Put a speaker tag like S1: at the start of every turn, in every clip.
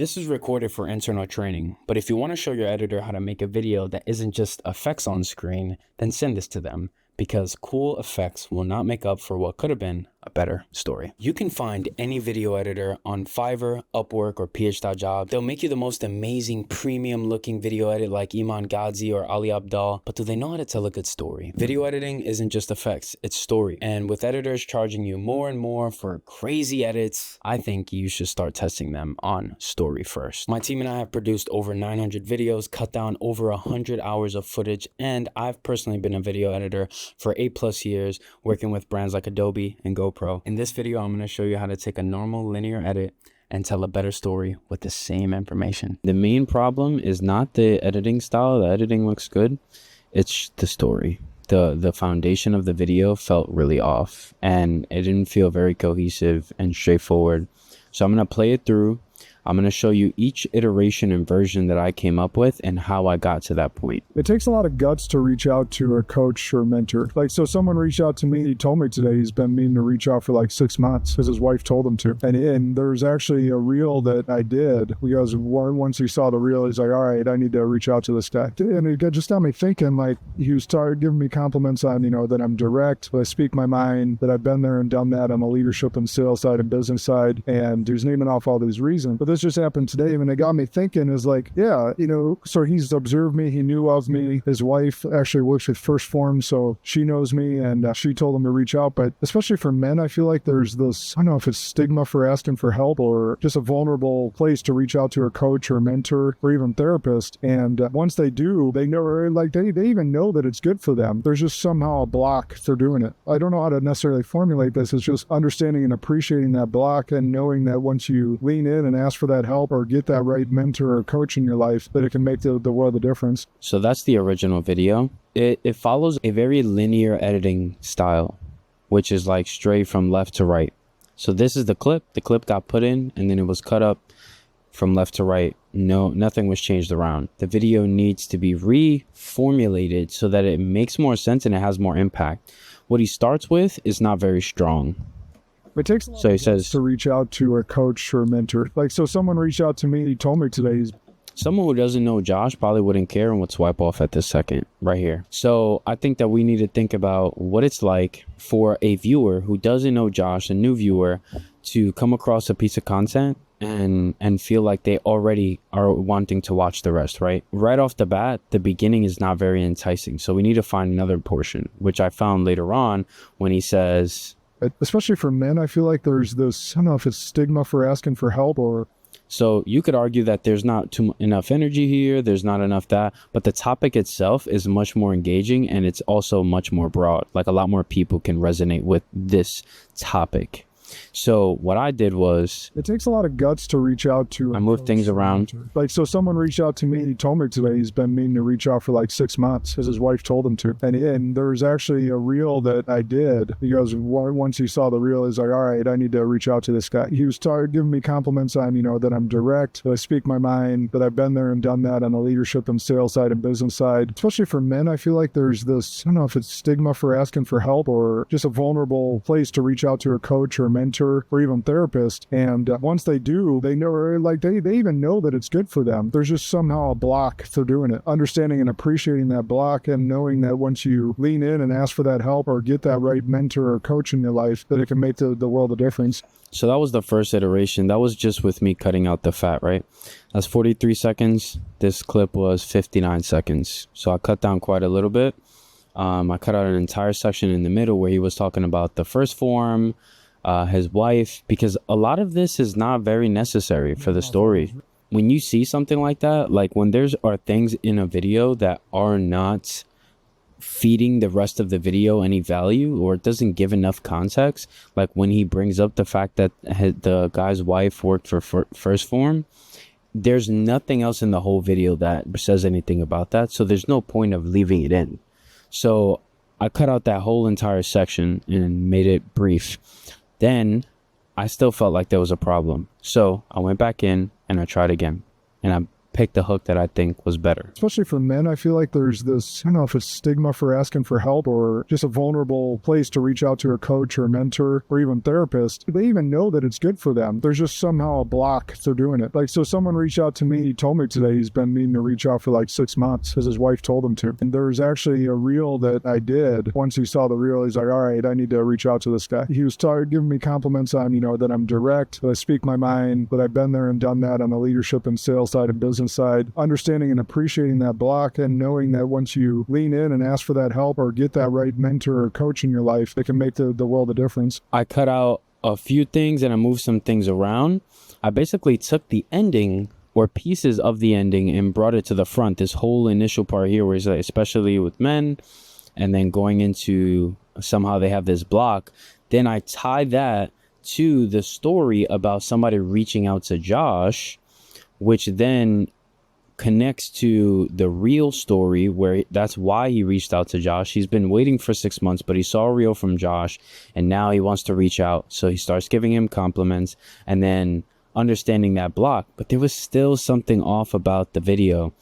S1: This is recorded for internal training, but if you want to show your editor how to make a video that isn't just effects on screen, then send this to them, because cool effects will not make up for what could have been a better story. You can find any video editor on Fiverr, Upwork, or ph.job. They'll make you the most amazing premium looking video edit like Iman Ghazi or Ali Abdal, but do they know how to tell a good story? Video editing isn't just effects, it's story. And with editors charging you more and more for crazy edits, I think you should start testing them on story first. My team and I have produced over 900 videos, cut down over 100 hours of footage, and I've personally been a video editor for 8+ years, working with brands like Adobe and GoPro. In this video, I'm going to show you how to take a normal linear edit and tell a better story with the same information. The main problem is not the editing style. The editing looks good. It's the story. The foundation of the video felt really off, and it didn't feel very cohesive and straightforward. So I'm going to play it through. I'm going to show you each iteration and version that I came up with and how I got to that point.
S2: It takes a lot of guts to reach out to a coach or mentor. So someone reached out to me. He told me today he's been meaning to reach out for like 6 months because his wife told him to. And there's actually a reel that I did because once he saw the reel, he's like, all right, I need to reach out to this guy. And it just got me thinking, like, he started giving me compliments on, that I'm direct, that I speak my mind, that I've been there and done that on the leadership and sales side and business side. And he was naming off all these reasons. But this just happened today, and it got me thinking, is like, yeah, so he's observed me, he knew of me. His wife actually works with First Form, so she knows me, and she told him to reach out. But especially for men, I feel like there's this, I don't know if it's stigma for asking for help or just a vulnerable place to reach out to a coach or mentor or even therapist. And once they do, they know, like they even know that it's good for them. There's just somehow a block for doing it. I don't know how to necessarily formulate this. It's just understanding and appreciating that block and knowing that once you lean in and ask for that help or get that right mentor or coach in your life, that it can make the world of difference.
S1: So that's the original video. It follows a very linear editing style, which is like straight from left to right. So this is the clip. The clip got put in and then it was cut up from left to right. Nothing was changed around. The video needs to be reformulated so that it makes more sense and it has more impact. What he starts with is not very strong.
S2: It takes a lot of guts to reach out to a coach or a mentor. So someone reached out to me. He told me today
S1: someone who doesn't know Josh probably wouldn't care and would swipe off at this second right here. So I think that we need to think about what it's like for a viewer who doesn't know Josh, a new viewer, to come across a piece of content and feel like they already are wanting to watch the rest, right? Right off the bat, the beginning is not very enticing. So we need to find another portion, which I found later on when he says,
S2: especially for men, I feel like there's this, I don't know if it's stigma for asking for help or...
S1: So you could argue that there's not enough energy here, there's not enough that, but the topic itself is much more engaging and it's also much more broad. Like a lot more people can resonate with this topic. So what I did was...
S2: It takes a lot of guts to reach out to...
S1: I moved things around.
S2: So someone reached out to me. He told me today he's been meaning to reach out for like 6 months because his wife told him to. And there's actually a reel that I did because once he saw the reel, he's like, all right, I need to reach out to this guy. He was started giving me compliments on, that I'm direct, that I speak my mind, that I've been there and done that on the leadership and sales side and business side. Especially for men, I feel like there's this, I don't know if it's stigma for asking for help or just a vulnerable place to reach out to a coach or a mentor or even therapist. And once they do, they know, like they even know that it's good for them. There's just somehow a block for doing it. Understanding and appreciating that block and knowing that once you lean in and ask for that help or get that right mentor or coach in your life, that it can make the world of difference.
S1: So that was the first iteration. That was just with me cutting out the fat, right? That's 43 seconds. This clip was 59 seconds. So I cut down quite a little bit. I cut out an entire section in the middle where he was talking about the first form, his wife, because a lot of this is not very necessary for the story. When you see something like that, like when are things in a video that are not feeding the rest of the video any value or it doesn't give enough context, like when he brings up the fact that the guy's wife worked for First Form, there's nothing else in the whole video that says anything about that, so there's no point of leaving it in. So I cut out that whole entire section and made it brief. Then I still felt like there was a problem. So I went back in and I tried again. And picked the hook that I think was better.
S2: Especially for men, I feel like there's this, I don't know if it's stigma for asking for help or just a vulnerable place to reach out to a coach or a mentor or even therapist. They even know that it's good for them. There's just somehow a block to doing it. Like, so someone reached out to me, he told me today he's been meaning to reach out for like 6 months because his wife told him to. And there's actually a reel that I did. Once he saw the reel, he's like, all right, I need to reach out to this guy. He was giving me compliments on, that I'm direct, that I speak my mind, that I've been there and done that on the leadership and sales side and business side. Understanding and appreciating that block and knowing that once you lean in and ask for that help or get that right mentor or coach in your life, it can make the world a difference.
S1: I cut out a few things and I moved some things around. I basically took the ending or pieces of the ending and brought it to the front. This whole initial part here where it's like, especially with men, and then going into somehow they have this block. Then I tie that to the story about somebody reaching out to Josh, which then connects to the real story where that's why he reached out to Josh. He's been waiting for 6 months, but he saw a reel from Josh and now he wants to reach out. So he starts giving him compliments and then understanding that block. But there was still something off about the video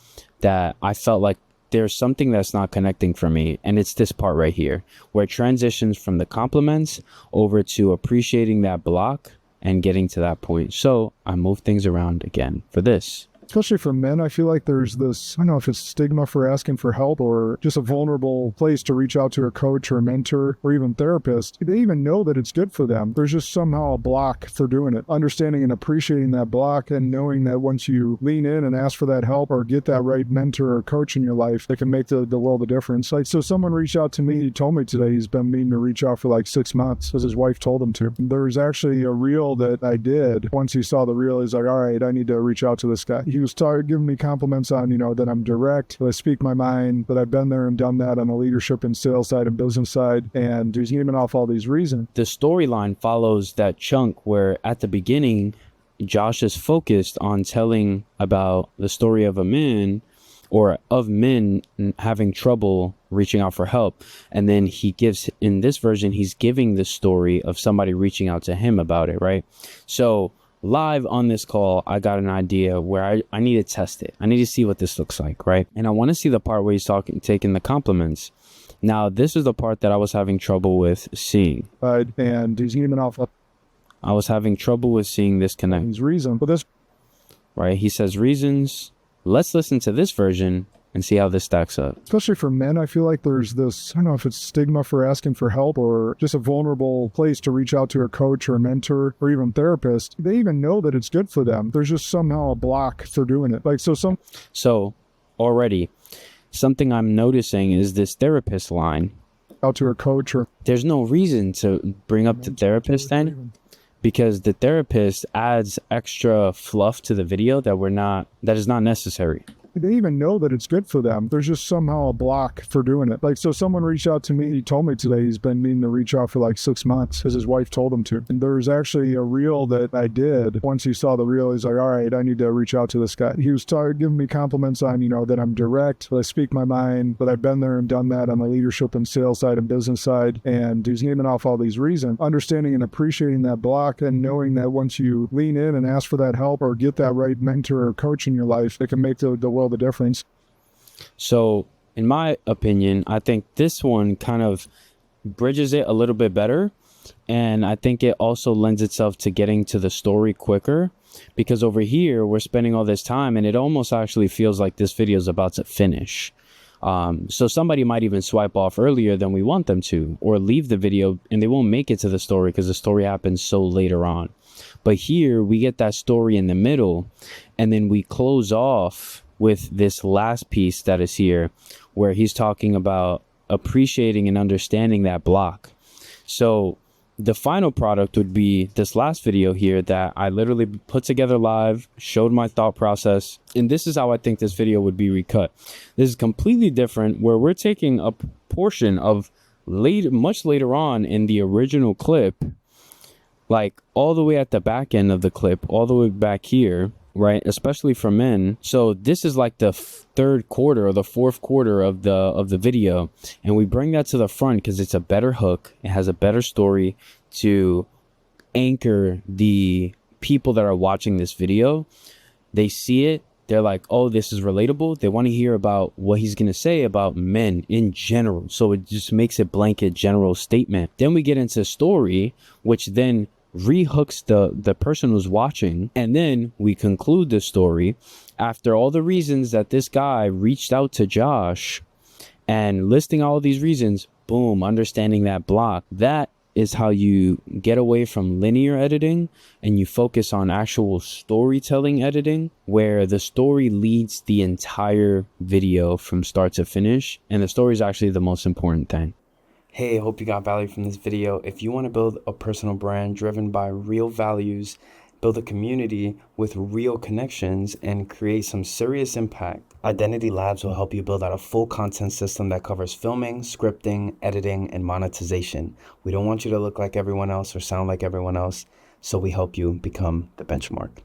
S1: that I felt like there's something that's not connecting for me. And it's this part right here where it transitions from the compliments over to appreciating that block and getting to that point. So I moved things around again for this.
S2: Especially for men, I feel like there's this, I don't know if it's stigma for asking for help or just a vulnerable place to reach out to a coach or a mentor or even therapist. They even know that it's good for them. There's just somehow a block for doing it. Understanding and appreciating that block and knowing that once you lean in and ask for that help or get that right mentor or coach in your life, it can make the world a difference. Like, so someone reached out to me, he told me today he's been meaning to reach out for like 6 months because his wife told him to. There's actually a reel that I did. Once he saw the reel, he's like, all right, I need to reach out to this guy. He was giving me compliments on, that I'm direct, that I speak my mind, that I've been there and done that on the leadership and sales side and business side. And he's naming off all these reasons.
S1: The storyline follows that chunk where at the beginning, Josh is focused on telling about the story of a man or of men having trouble reaching out for help. And then he gives, in this version, he's giving the story of somebody reaching out to him about it, right? So live on this call, I got an idea where I need to test it. I need to see what this looks like, right? And I want to see the part where he's taking the compliments. Now, this is the part that I was having trouble with seeing.
S2: And he's naming off.
S1: I was having trouble with seeing this connect.
S2: His reason for this.
S1: Right? He says reasons. Let's listen to this version and see how this stacks up.
S2: Especially for men, I feel like there's this, I don't know if it's stigma for asking for help or just a vulnerable place to reach out to a coach or a mentor or even therapist. They even know that it's good for them. There's just somehow a block for doing it. Like,
S1: So already something I'm noticing is this therapist line.
S2: Out to a coach or.
S1: There's no reason to bring up the therapist then, because the therapist adds extra fluff to the video that is not necessary.
S2: They even know that it's good for them. There's just somehow a block for doing it. Like, so someone reached out to me, he told me today he's been meaning to reach out for like 6 months because his wife told him to. And there's actually a reel that I did. Once he saw the reel, he's like, all right, I need to reach out to this guy. He was giving me compliments on, that I'm direct, that I speak my mind, that I've been there and done that on the leadership and sales side and business side. And he's naming off all these reasons. Understanding and appreciating that block and knowing that once you lean in and ask for that help or get that right mentor or coach in your life, it can make the world a difference.
S1: So in my opinion, I think this one kind of bridges it a little bit better. And I think it also lends itself to getting to the story quicker, because over here we're spending all this time and it almost actually feels like this video is about to finish. So somebody might even swipe off earlier than we want them to, or leave the video and they won't make it to the story because the story happens so later on. But here we get that story in the middle, and then we close off with this last piece that is here where he's talking about appreciating and understanding that block. So the final product would be this last video here that I literally put together live, showed my thought process, and this is how I think this video would be recut. This is completely different, where we're taking a portion of much later on in the original clip, like all the way at the back end of the clip, all the way back here, right? Especially for men. So this is like the third quarter or the fourth quarter of the video, and we bring that to the front because it's a better hook. It has a better story to anchor the people that are watching this video. They see it, They're like, oh, this is relatable. They want to hear about what he's going to say about men in general. So it just makes it blanket general statement. Then we get into story, which then rehooks the person who's watching. And then we conclude the story after all the reasons that this guy reached out to Josh and listing all these reasons. Boom, understanding that block. That is how you get away from linear editing and you focus on actual storytelling editing, where the story leads the entire video from start to finish. And the story is actually the most important thing. Hey, I hope you got value from this video. If you want to build a personal brand driven by real values, build a community with real connections, and create some serious impact, Identity Labs will help you build out a full content system that covers filming, scripting, editing, and monetization. We don't want you to look like everyone else or sound like everyone else, so we help you become the benchmark.